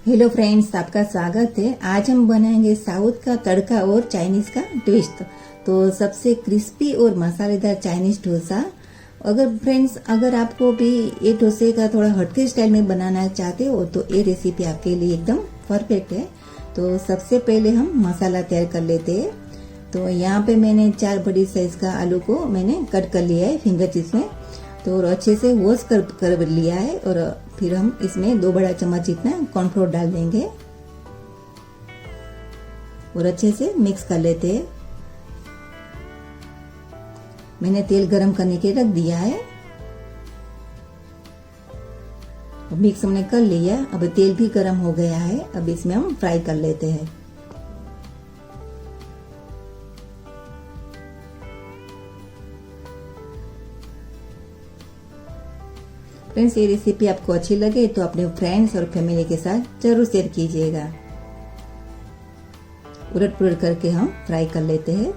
Hello friends, आपका स्वागत है। आज हम बनाएंगे साउथ का तड़का और चाइनीज का ट्विस्ट। तो सबसे क्रिस्पी और मसालेदार चाइनीज डोसा। अगर आपको भी ये डोसे का थोड़ा हटके स्टाइल में बनाना चाहते हो तो ये रेसिपी आपके लिए एकदम परफेक्ट है। तो सबसे पहले हम मसाला तैयार कर लेते हैं। तो यहाँ पे मैंने 4 बड़ी साइज का आलू को मैंने कट कर लिया है फिंगर चिप्स में। तो और अच्छे से वॉश कर लिया है। और फिर हम इसमें 2 बड़ा चम्मच इतना कॉर्नफ्लोर डाल देंगे और अच्छे से मिक्स कर लेते हैं। मैंने तेल गरम करने के रख दिया है। मिक्स हमने कर लिया। अब तेल भी गरम हो गया है। अब इसमें हम फ्राई कर लेते हैं। फ्रेंड्स, ये रेसिपी आपको अच्छी लगे तो अपने फ्रेंड्स और फैमिली के साथ जरूर शेयर कीजिएगा। उलट पुलट करके हम फ्राई कर लेते हैं।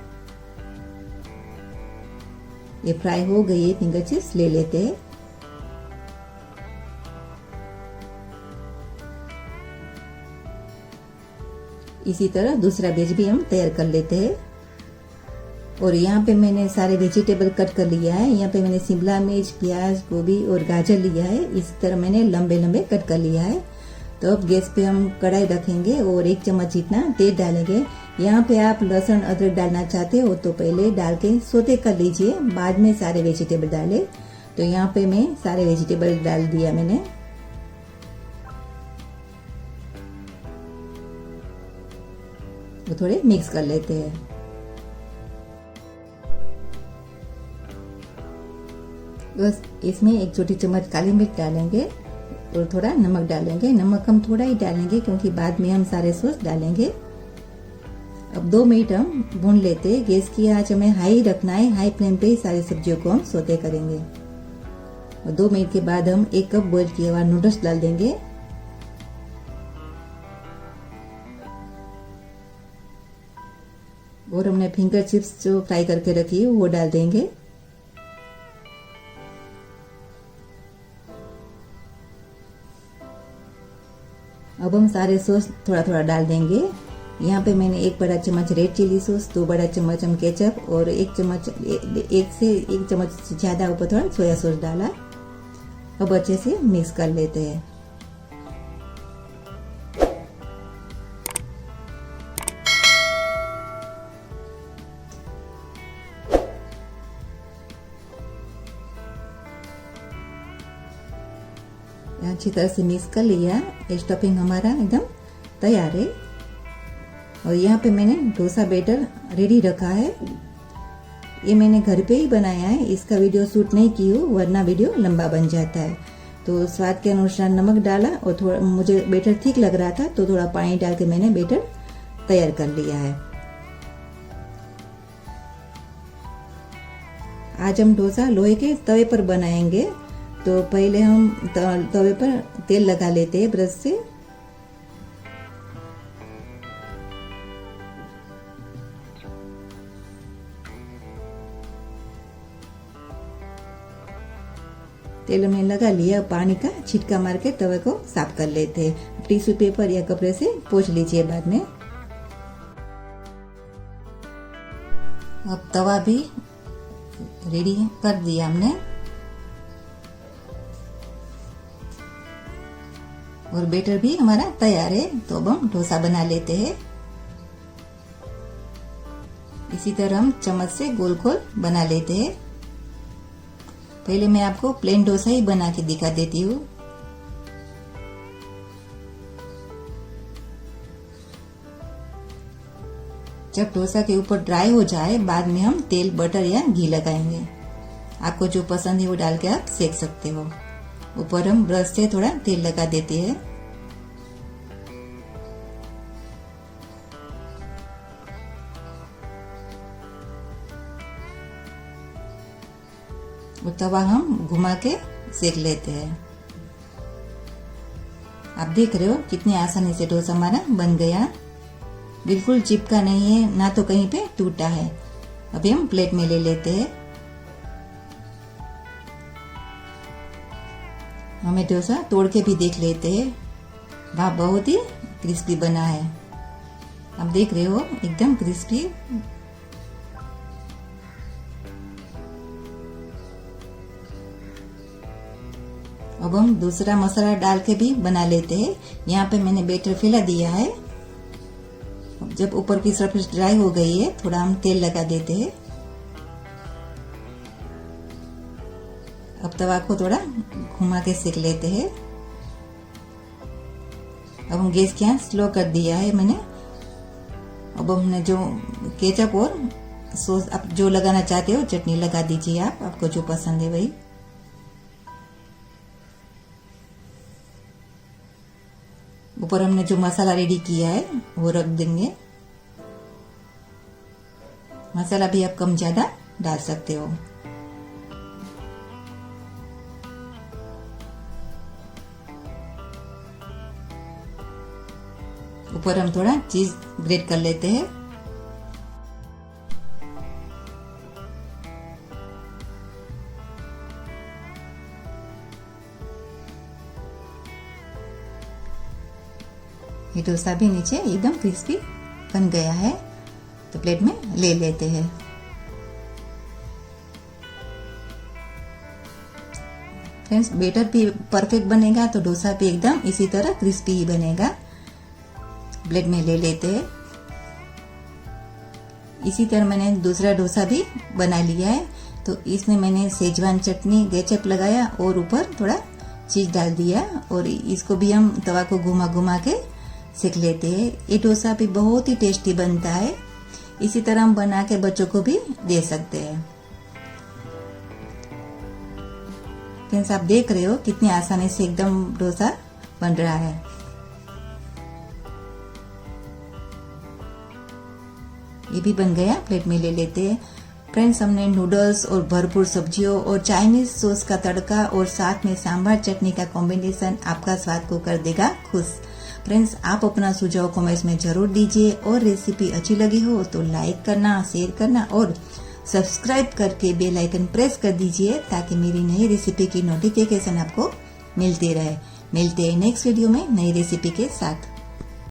ये फ्राई हो गई है, फिंगर चिप्स ले लेते हैं। इसी तरह दूसरा बैच भी हम तैयार कर लेते हैं। और यहाँ पे मैंने सारे वेजिटेबल कट कर लिया है। यहाँ पे मैंने शिमला मिर्च, प्याज, गोभी और गाजर लिया है। इस तरह मैंने लंबे लंबे कट कर लिया है। तो अब गैस पे हम कढ़ाई रखेंगे और 1 चम्मच जितना तेल डालेंगे। यहाँ पे आप लहसुन अदरक डालना चाहते हो तो पहले डाल के सोते कर लीजिए, बाद में सारे वेजिटेबल डाले। तो यहाँ पे मैं सारे वेजिटेबल डाल दिया मैंने। तो थोड़े मिक्स कर लेते हैं। बस इसमें 1 छोटी चम्मच काली मिर्च डालेंगे और थोड़ा नमक डालेंगे। नमक हम थोड़ा ही डालेंगे क्योंकि बाद में हम सारे सॉस डालेंगे। अब 2 मिनट हम भून लेते हैं। गैस की आंच हमें हाई रखना है। हाई फ्लेम पे ही सारी सब्जियों को हम सौते करेंगे। और 2 मिनट के बाद हम 1 कप बॉईल किया हुआ नूडल्स डाल देंगे। और हमने फिंगर चिप्स जो फ्राई करके रखी है वो डाल देंगे। अब हम सारे सॉस थोड़ा थोड़ा डाल देंगे। यहाँ पे मैंने 1 बड़ा चम्मच रेड चिली सॉस, 2 बड़ा चम्मच हम केचप और 1 से 1 चम्मच से ज्यादा ऊपर थोड़ा सोया सॉस डाला। अब अच्छे से मिक्स कर लेते हैं। अच्छी तरह से मिक्स कर लिया। स्टफिंग हमारा एकदम तैयार है। और यहाँ पे मैंने डोसा बैटर रेडी रखा है। ये मैंने घर पे ही बनाया है। इसका वीडियो शूट नहीं की हूँ वरना वीडियो लंबा बन जाता है। तो स्वाद के अनुसार नमक डाला और थोड़ा मुझे बैटर ठीक लग रहा था तो थोड़ा पानी डाल के मैंने बैटर तैयार कर लिया है। आज हम डोसा लोहे के तवे पर बनाएंगे। तो पहले हम तवे पर तेल लगा लेते हैं ब्रश से। तेल में लगा लिया। पानी का छिटका मार के तवे को साफ कर लेते हैं। टिश्यू पेपर या कपड़े से पोंछ लीजिए बाद में। अब तवा भी रेडी कर दिया हमने और बैटर भी हमारा तैयार है। तो अब हम डोसा बना लेते हैं। इसी तरह हम चम्मच से गोल गोल बना लेते हैं। पहले मैं आपको प्लेन डोसा ही बना के दिखा देती हूँ। जब डोसा के ऊपर ड्राई हो जाए बाद में हम तेल, बटर या घी लगाएंगे। आपको जो पसंद है वो डाल के आप सेक सकते हो। ऊपर हम ब्रश से थोड़ा तेल लगा देते हैं। वो तवा हम घुमा के सेक लेते हैं। आप देख रहे हो कितनी आसानी से डोसा हमारा बन गया। बिल्कुल चिपका नहीं है, ना तो कहीं पे टूटा है। अभी हम प्लेट में ले लेते हैं। हमें डोसा तोड़ के भी देख लेते हैं। वाह, बहुत ही क्रिस्पी बना है। आप देख रहे हो एकदम क्रिस्पी। अब हम दूसरा मसाला डाल के भी बना लेते हैं। यहाँ पे मैंने बैटर फैला दिया है। जब ऊपर की सरफेस ड्राई हो गई है, थोड़ा हम तेल लगा देते हैं। अब तवा को थोड़ा घुमा के सेक लेते हैं। अब हम गैस के यहाँ स्लो कर दिया है मैंने। अब हमने जो केचप और सॉस आप जो लगाना चाहते हो चटनी लगा दीजिए, आपको जो पसंद है वही। ऊपर हमने जो मसाला रेडी किया है वो रख देंगे। मसाला भी आप कम ज्यादा डाल सकते हो। ऊपर हम थोड़ा चीज ग्रेट कर लेते हैं। ये डोसा भी नीचे एकदम क्रिस्पी बन गया है, तो प्लेट में ले लेते हैं। फ्रेंड्स, बैटर भी परफेक्ट बनेगा तो डोसा भी एकदम इसी तरह क्रिस्पी ही बनेगा। प्लेट में ले लेते हैं। इसी तरह मैंने दूसरा डोसा भी बना लिया है। तो इसमें मैंने सेजवान चटनी केचप लगाया और ऊपर थोड़ा चीज डाल दिया, और इसको भी हम तवा को घुमा घुमा के सेक लेते हैं। ये डोसा भी बहुत ही टेस्टी बनता है। इसी तरह हम बना के बच्चों को भी दे सकते हैं। फ्रेंड्स, आप देख रहे हो कितनी आसानी से एकदम डोसा बन रहा है। ये भी बन गया, प्लेट में ले लेते हैं। फ्रेंड्स, हमने नूडल्स और भरपूर सब्जियों और चाइनीज सॉस का तड़का और साथ में सांभर चटनी का कॉम्बिनेशन आपका स्वाद को कर देगा खुश। फ्रेंड्स, आप अपना सुझाव कमेंट्स में जरूर दीजिए, और रेसिपी अच्छी लगी हो तो लाइक करना, शेयर करना और सब्सक्राइब करके बेल आइकन प्रेस कर दीजिए, ताकि मेरी नई रेसिपी की नोटिफिकेशन आपको मिलती रहे। मिलते हैं नेक्स्ट वीडियो में नई रेसिपी के साथ।